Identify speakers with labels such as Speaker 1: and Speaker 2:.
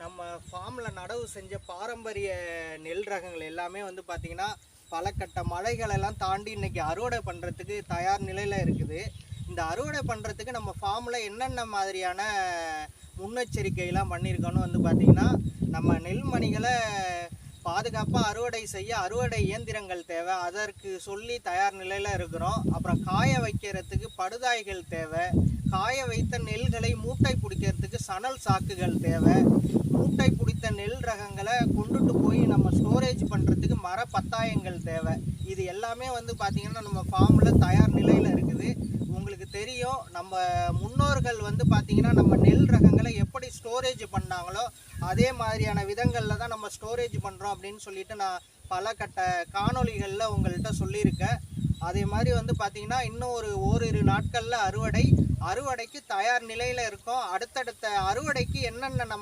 Speaker 1: நம்ம ஃபார்மில் நடவு செஞ்ச பாரம்பரிய நெல் ரகங்கள் எல்லாமே வந்து பார்த்திங்கன்னா பல கட்ட மழைகளெல்லாம் தாண்டி இன்றைக்கி அறுவடை பண்ணுறதுக்கு தயார் நிலையில் இருக்குது. இந்த அறுவடை பண்ணுறதுக்கு நம்ம ஃபார்மில் என்னென்ன மாதிரியான முன்னெச்சரிக்கையெல்லாம் பண்ணியிருக்கோன்னு வந்து பார்த்திங்கன்னா, நம்ம நெல்மணிகளை பாதுகாப்பாக அறுவடை செய்ய அறுவடை இயந்திரங்கள் தேவை. அதற்கு சொல்லி தயார் நிலையில் இருக்கிறோம். அப்புறம் காய வைக்கிறதுக்கு படுதாய்கள் தேவை. காய வைத்த நெல்களை மூட்டை பிடிக்கிறதுக்கு சணல் சாக்குகள் தேவை. மூட்டை பிடித்த நெல் ரகங்களை கொண்டுட்டு போய் நம்ம ஸ்டோரேஜ் பண்ணுறதுக்கு மர பத்தாயங்கள் தேவை. இது எல்லாமே வந்து பார்த்திங்கன்னா நம்ம ஃபார்மில் தயார் நிலையில் இருக்குது. உங்களுக்கு தெரியும், நம்ம முன்னோர்கள் வந்து பார்த்திங்கன்னா நம்ம நெல் ரகங்களை எப்படி ஸ்டோரேஜ் பண்ணாங்களோ அதே மாதிரியான விதங்களில் தான் நம்ம ஸ்டோரேஜ் பண்ணுறோம் அப்படின்னு சொல்லிட்டு நான் பல கட்ட காணொளிகளில் உங்கள்கிட்ட சொல்லியிருக்கேன். அதே மாதிரி வந்து பார்த்திங்கன்னா இன்னும் ஓரிரு நாட்களில் அறுவடைக்கு தயார் நிலையில் இருக்கோம். அடுத்தடுத்த அறுவடைக்கு என்னென்ன நம்ம